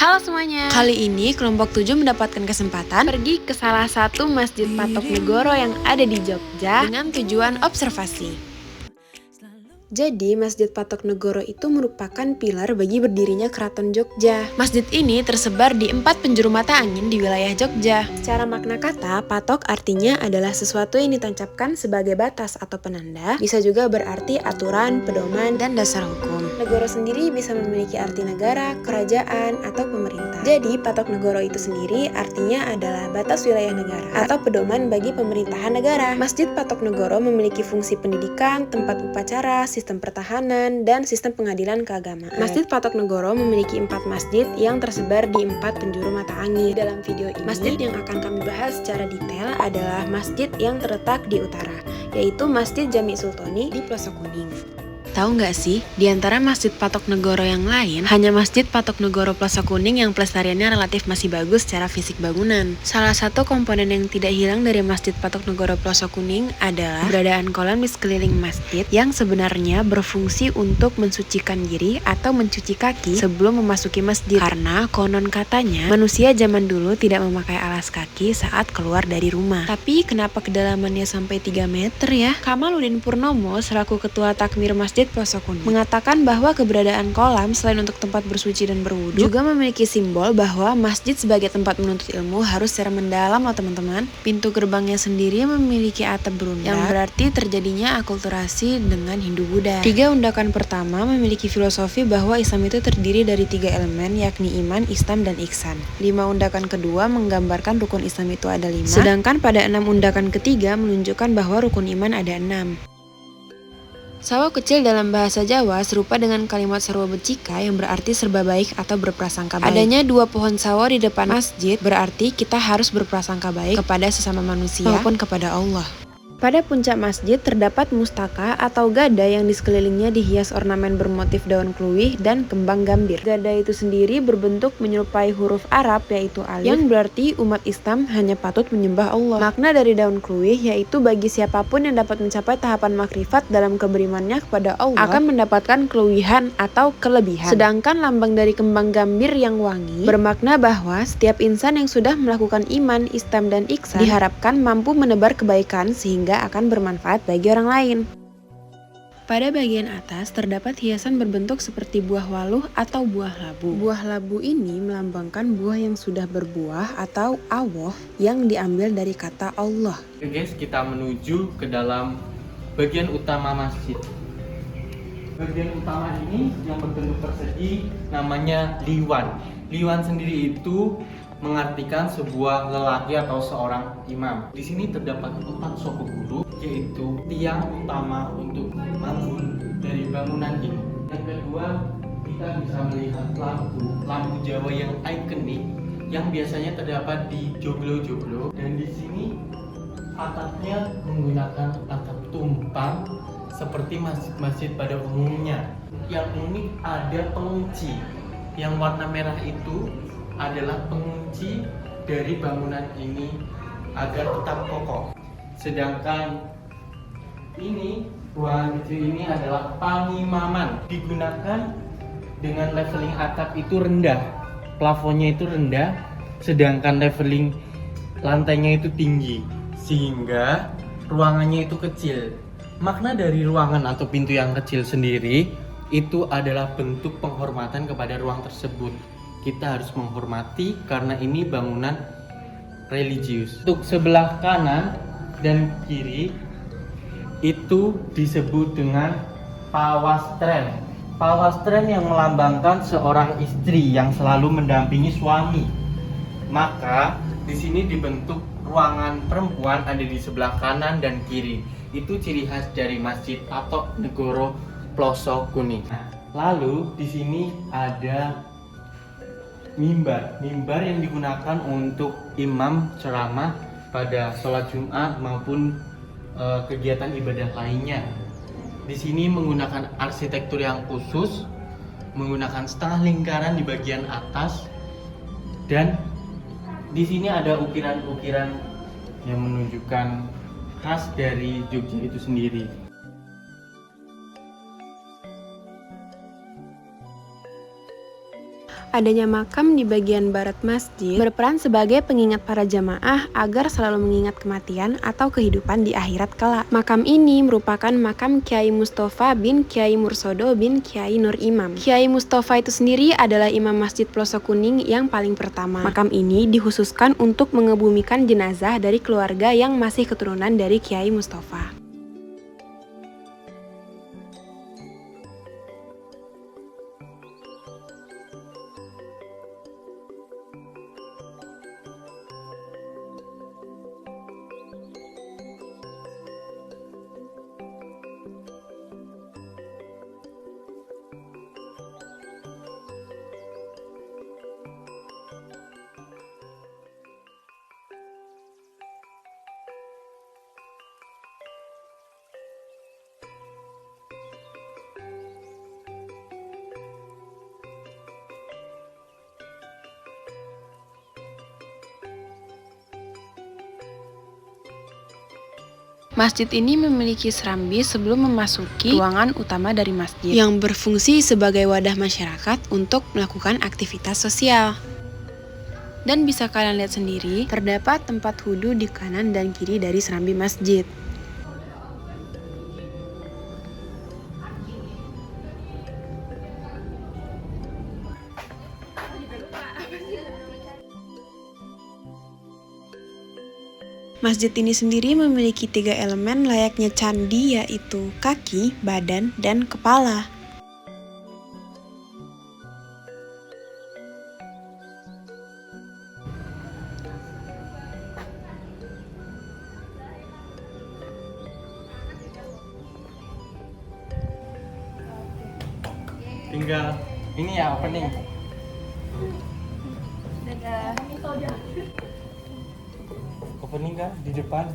Halo semuanya. Kali ini kelompok 7 mendapatkan kesempatan pergi ke salah satu Masjid Patok Negoro yang ada di Jogja dengan tujuan observasi. Jadi, Masjid Patok Negoro itu merupakan pilar bagi berdirinya Keraton Jogja. Masjid ini tersebar di 4 penjuru mata angin di wilayah Jogja. Secara makna kata, patok artinya adalah sesuatu yang ditancapkan sebagai batas atau penanda, bisa juga berarti aturan, pedoman, dan dasar hukum. Negoro sendiri bisa memiliki arti negara, kerajaan, atau pemerintah. Jadi, Patok Negoro itu sendiri artinya adalah batas wilayah negara atau pedoman bagi pemerintahan negara. Masjid Patok Negoro memiliki fungsi pendidikan, tempat upacara, sistem pertahanan, dan sistem pengadilan keagamaan. Masjid Patok Negoro memiliki 4 masjid yang tersebar di 4 penjuru mata angin. Dalam video ini, masjid yang akan kami bahas secara detail adalah masjid yang terletak di utara, yaitu Masjid Jami Sultoni di Pelosok Kuning. Tahu nggak sih, di antara Masjid Patok Negoro yang lain, hanya Masjid Patok Negoro Pelosok Kuning yang pelestariannya relatif masih bagus secara fisik bangunan. Salah satu komponen yang tidak hilang dari Masjid Patok Negoro Pelosok Kuning adalah keberadaan kolam di sekeliling masjid yang sebenarnya berfungsi untuk mensucikan diri atau mencuci kaki sebelum memasuki masjid. Karena konon katanya, manusia zaman dulu tidak memakai alas kaki saat keluar dari rumah. Tapi kenapa kedalamannya sampai 3 meter ya? Kamaluddin Purnomo selaku Ketua Takmir Masjid Pelosok Kuning mengatakan bahwa keberadaan kolam selain untuk tempat bersuci dan berwudu juga memiliki simbol bahwa masjid sebagai tempat menuntut ilmu harus secara mendalam loh teman-teman. Pintu gerbangnya sendiri memiliki atap berundang yang berarti terjadinya akulturasi dengan Hindu-Buddha. 3 undakan pertama memiliki filosofi bahwa Islam itu terdiri dari 3 elemen yakni iman, Islam, dan ihsan. 5 undakan kedua menggambarkan rukun Islam itu ada 5, sedangkan pada 6 undakan ketiga menunjukkan bahwa rukun iman ada 6. Sawo kecil dalam bahasa Jawa serupa dengan kalimat sarwa becika yang berarti serba baik atau berprasangka baik. Adanya 2 pohon sawo di depan masjid berarti kita harus berprasangka baik kepada sesama manusia maupun kepada Allah. Pada puncak masjid terdapat mustaka atau gada yang di sekelilingnya dihias ornamen bermotif daun kluwih dan kembang gambir. Gada itu sendiri berbentuk menyerupai huruf Arab yaitu alif yang berarti umat Islam hanya patut menyembah Allah. Makna dari daun kluwih yaitu bagi siapapun yang dapat mencapai tahapan makrifat dalam keberimannya kepada Allah akan mendapatkan keluwihan atau kelebihan. Sedangkan lambang dari kembang gambir yang wangi bermakna bahwa setiap insan yang sudah melakukan iman, Islam, dan ihsan diharapkan mampu menebar kebaikan sehingga akan bermanfaat bagi orang lain. Pada bagian atas terdapat hiasan berbentuk seperti buah waluh atau buah labu. Buah labu ini melambangkan buah yang sudah berbuah atau awoh yang diambil dari kata Allah. Oke guys, kita menuju ke dalam bagian utama masjid. Bagian utama ini yang berbentuk persegi namanya liwan. Liwan sendiri itu mengartikan sebuah lelaki atau seorang imam. Di sini terdapat 4 soko guru, yaitu tiang utama untuk bangun dari bangunan ini. Yang kedua, kita bisa melihat lampu Jawa yang ikonik yang biasanya terdapat di joglo-joglo, dan di sini atapnya menggunakan atap tumpang seperti masjid-masjid pada umumnya. Yang unik ada pengunci yang warna merah itu adalah pengunci dari bangunan ini agar tetap kokoh. Sedangkan ini ruangan kecil ini adalah pangimaman, digunakan dengan leveling atap itu rendah, plafonnya itu rendah, sedangkan leveling lantainya itu tinggi, sehingga ruangannya itu kecil. Makna dari ruangan atau pintu yang kecil sendiri itu adalah bentuk penghormatan kepada ruang tersebut. Kita harus menghormati karena ini bangunan religius. Untuk sebelah kanan dan kiri itu disebut dengan pawastren. Pawastren yang melambangkan seorang istri yang selalu mendampingi suami. Maka di sini dibentuk ruangan perempuan ada di sebelah kanan dan kiri. Itu ciri khas dari Masjid Patok Negoro Pelosok Kuning. Lalu di sini ada mimbar yang digunakan untuk imam ceramah pada sholat Jumat maupun kegiatan ibadah lainnya. Di sini menggunakan arsitektur yang khusus, menggunakan setengah lingkaran di bagian atas, dan di sini ada ukiran-ukiran yang menunjukkan khas dari Jogja itu sendiri. Adanya makam di bagian barat masjid berperan sebagai pengingat para jamaah agar selalu mengingat kematian atau kehidupan di akhirat kelak. Makam ini merupakan makam Kiai Mustafa bin Kiai Mursodo bin Kiai Nur Imam. Kiai Mustafa itu sendiri adalah imam Masjid Pelosok Kuning yang paling pertama. Makam ini dikhususkan untuk mengebumikan jenazah dari keluarga yang masih keturunan dari Kiai Mustafa. Masjid ini memiliki serambi sebelum memasuki ruangan utama dari masjid yang berfungsi sebagai wadah masyarakat untuk melakukan aktivitas sosial. Dan bisa kalian lihat sendiri, terdapat tempat wudhu di kanan dan kiri dari serambi masjid. Masjid ini sendiri memiliki 3 elemen layaknya candi, yaitu kaki, badan, dan kepala. Tinggal ini ya opening. Opening kan di depan.